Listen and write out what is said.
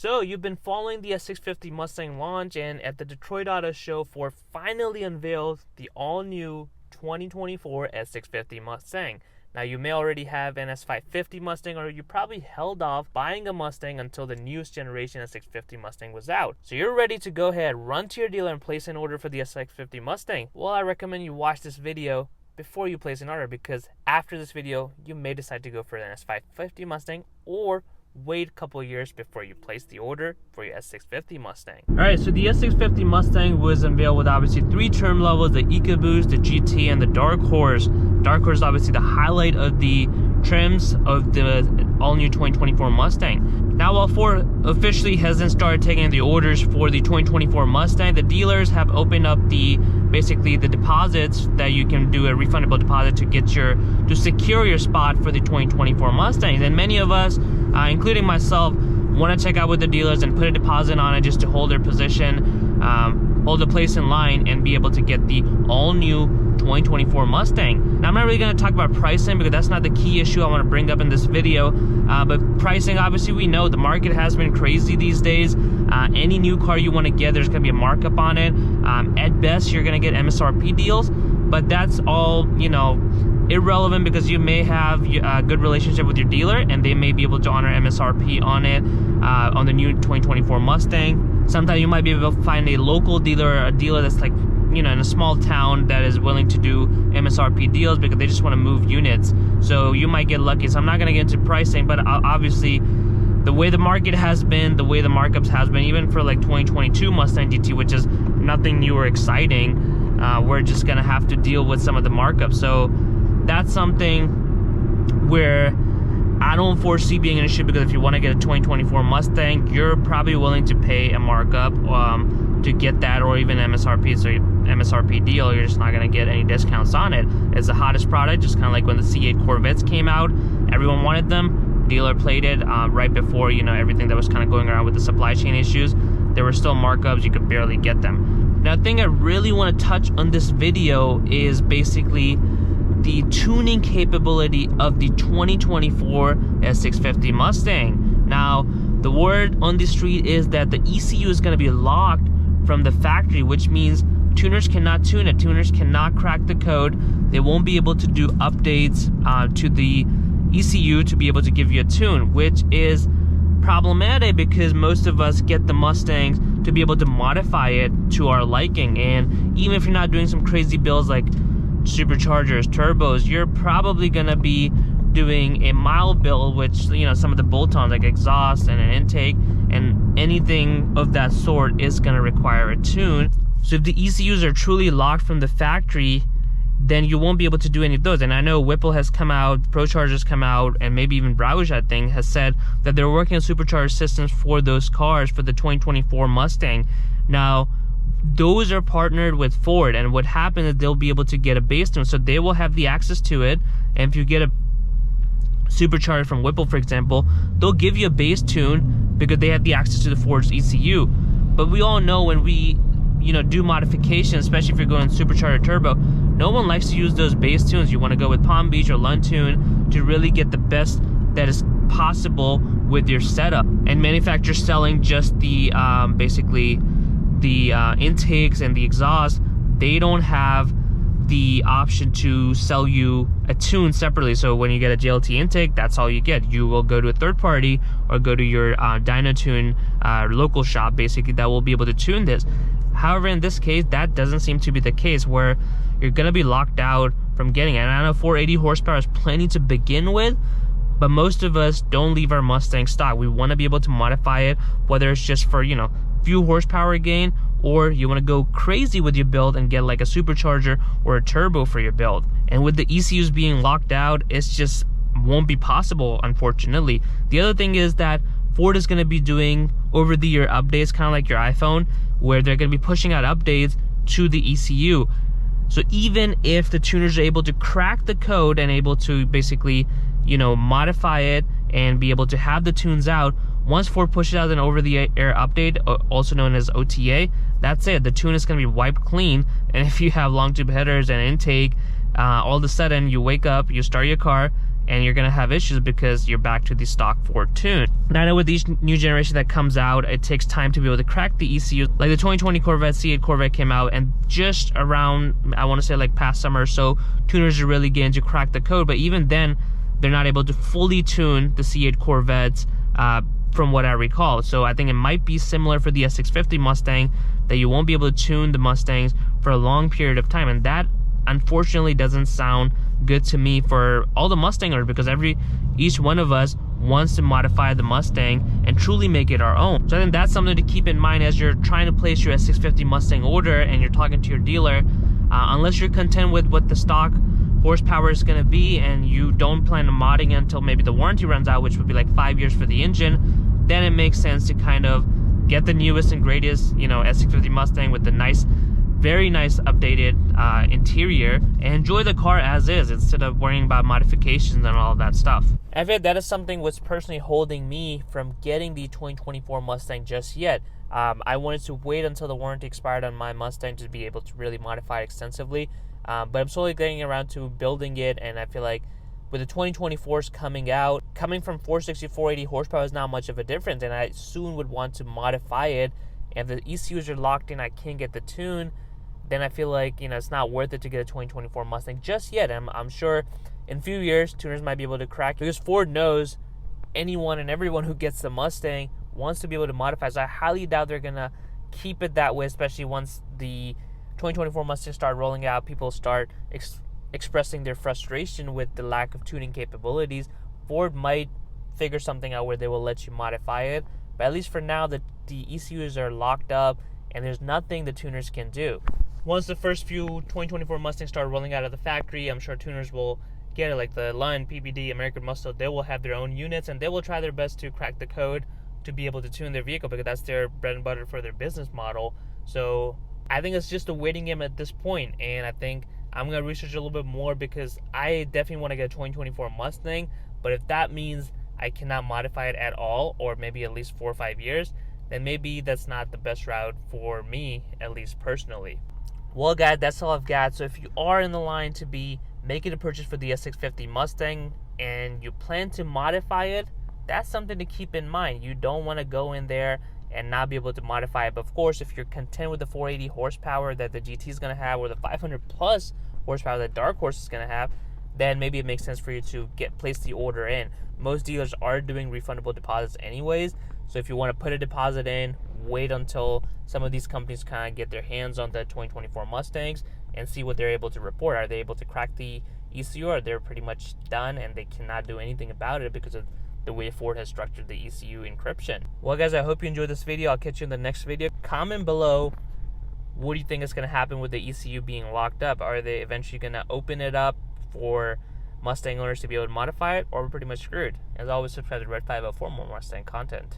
So you've been following the S650 Mustang launch, and at the Detroit Auto Show, Ford finally unveiled the all-new 2024 S650 Mustang. Now you may already have an S550 Mustang, or you probably held off buying a Mustang until the newest generation S650 Mustang was out. So you're ready to go ahead, run to your dealer and place an order for the S650 Mustang. Well, I recommend you watch this video before you place an order, because after this video, you may decide to go for an S550 Mustang or wait a couple years before you place the order for your S650 Mustang. Alright, so the S650 Mustang was unveiled with obviously 3 trim levels: the EcoBoost, the GT, and the Dark Horse. Dark Horse is obviously the highlight of the trims of the all-new 2024 Mustang. Now, while Ford officially hasn't started taking the orders for the 2024 Mustang, the dealers have opened up basically the deposits that you can do a refundable deposit to secure your spot for the 2024 Mustangs. And many of us, including myself, want to check out with the dealers and put a deposit on it just to hold their position, hold a place in line, and be able to get the all-new 2024 Mustang. Now, I'm not really going to talk about pricing because that's not the key issue I want to bring up in this video, but pricing, obviously, we know the market has been crazy these days. Any new car you want to get, there's going to be a markup on it. At best, you're going to get MSRP deals, but that's all, irrelevant, because you may have a good relationship with your dealer and they may be able to honor MSRP on it, on the new 2024 Mustang. Sometimes you might be able to find a local dealer, or a dealer that's like, in a small town, that is willing to do MSRP deals because they just want to move units. So you might get lucky. So I'm not going to get into pricing, but obviously the way the market has been, the way the markups has been, even for like 2022 Mustang GT, which is nothing new or exciting, we're just going to have to deal with some of the markups. So that's something where I don't foresee being an issue, because if you want to get a 2024 Mustang, you're probably willing to pay a markup to get that, or even MSRP. So MSRP deal, you're just not going to get any discounts on it. It's the hottest product, just kind of like when the C8 Corvettes came out. Everyone wanted them. Dealer played it right before, everything that was kind of going around with the supply chain issues. There were still markups. You could barely get them. Now, the thing I really want to touch on this video is basically the tuning capability of the 2024 S650 Mustang. Now, the word on the street is that the ECU is going to be locked from the factory, which means tuners cannot tune it. Tuners cannot crack the code. They won't be able to do updates to the ECU to be able to give you a tune, which is problematic because most of us get the Mustangs to be able to modify it to our liking. And even if you're not doing some crazy builds like superchargers, turbos, you're probably gonna be doing a mild build, which some of the bolt-ons like exhaust and an intake and anything of that sort is gonna require a tune. So if the ECUs are truly locked from the factory, then you won't be able to do any of those. And I know Whipple has come out, ProCharger's come out, and maybe even Browse, I think, has said that they're working on supercharger systems for those cars for the 2024 Mustang. Now, those are partnered with Ford, and what happens is they'll be able to get a base tune, so they will have the access to it. And if you get a supercharger from Whipple, for example, they'll give you a base tune because they have the access to the Ford's ECU. But we all know when we do modifications, especially if you're going supercharger turbo, no one likes to use those base tunes. You want to go with Palm Beach or Lund Tune to really get the best that is possible with your setup. And manufacturers selling just the basically the intakes and the exhaust, they don't have the option to sell you a tune separately. So when you get a JLT intake, that's all you get. You will go to a third party or go to your dyno tune local shop, basically, that will be able to tune this. However, in this case, that doesn't seem to be the case, where you're going to be locked out from getting it. And I know 480 horsepower is plenty to begin with, but most of us don't leave our Mustang stock. We want to be able to modify it, whether it's just for, few horsepower gain, or you want to go crazy with your build and get like a supercharger or a turbo for your build. And with the ECUs being locked out, it's just won't be possible, unfortunately. The other thing is that Ford is going to be doing over-the-year updates, kind of like your iPhone, where they're going to be pushing out updates to the ECU. So even if the tuners are able to crack the code and able to basically, modify it and be able to have the tunes out, once Ford pushes out an over-the-air update, also known as OTA, that's it. The tune is going to be wiped clean. And if you have long tube headers and intake, all of a sudden you wake up, you start your car, and you're gonna have issues because you're back to the stock Ford tune. Now I know with each new generation that comes out, it takes time to be able to crack the ECU. Like the 2020 Corvette, C8 Corvette came out, and just around, I want to say like past summer or so, tuners are really getting to crack the code, but even then, they're not able to fully tune the C8 Corvettes from what I recall. So I think it might be similar for the S650 Mustang, that you won't be able to tune the Mustangs for a long period of time, and that unfortunately doesn't sound good to me for all the Mustang owners, because each one of us wants to modify the Mustang and truly make it our own. So I think that's something to keep in mind as you're trying to place your S650 Mustang order and you're talking to your dealer. Unless you're content with what the stock horsepower is going to be and you don't plan on modding it until maybe the warranty runs out, which would be like 5 years for the engine, then it makes sense to kind of get the newest and greatest, you know, S650 Mustang with the nice, very nice updated interior, and enjoy the car as is instead of worrying about modifications and all of that stuff. I feel that is something what's personally holding me from getting the 2024 Mustang just yet. I wanted to wait until the warranty expired on my Mustang to be able to really modify it extensively, but I'm slowly getting around to building it, and I feel like with the 2024s coming out, coming from 460, 480 horsepower is not much of a difference, and I soon would want to modify it. And if the ECUs are locked in, I can't get the tune, then I feel like, you know, it's not worth it to get a 2024 Mustang just yet. I'm sure in a few years, tuners might be able to crack, because Ford knows anyone and everyone who gets the Mustang wants to be able to modify. So I highly doubt they're going to keep it that way, especially once the 2024 Mustang start rolling out, people start expressing their frustration with the lack of tuning capabilities. Ford might figure something out where they will let you modify it, but at least for now, the ECUs are locked up and there's nothing the tuners can do. Once the first few 2024 Mustangs start rolling out of the factory, I'm sure tuners will get it, like the Lund, PBD, American Muscle. They will have their own units and they will try their best to crack the code to be able to tune their vehicle, because that's their bread and butter for their business model. So I think it's just a waiting game at this point, and I think I'm going to research a little bit more, because I definitely want to get a 2024 Mustang, but if that means I cannot modify it at all, or maybe at least 4 or 5 years, then maybe that's not the best route for me, at least personally. Well guys, that's all I've got. So if you are in the line to be making a purchase for the S650 Mustang and you plan to modify it, that's something to keep in mind. You don't want to go in there and not be able to modify it. But of course, if you're content with the 480 horsepower that the GT is going to have, or the 500 plus horsepower that Dark Horse is going to have, then maybe it makes sense for you to place the order in. Most dealers are doing refundable deposits anyways, so if you want to put a deposit in, wait until some of these companies kind of get their hands on the 2024 Mustangs and see what they're able to report. Are they able to crack the ECU, or they're pretty much done and they cannot do anything about it because of the way Ford has structured the ECU encryption? Well guys, I hope you enjoyed this video. I'll catch you in the next video. Comment below, what do you think is going to happen with the ECU being locked up? Are they eventually going to open it up for Mustang owners to be able to modify it, or we're pretty much screwed? As always, subscribe to Red 504 for more Mustang content.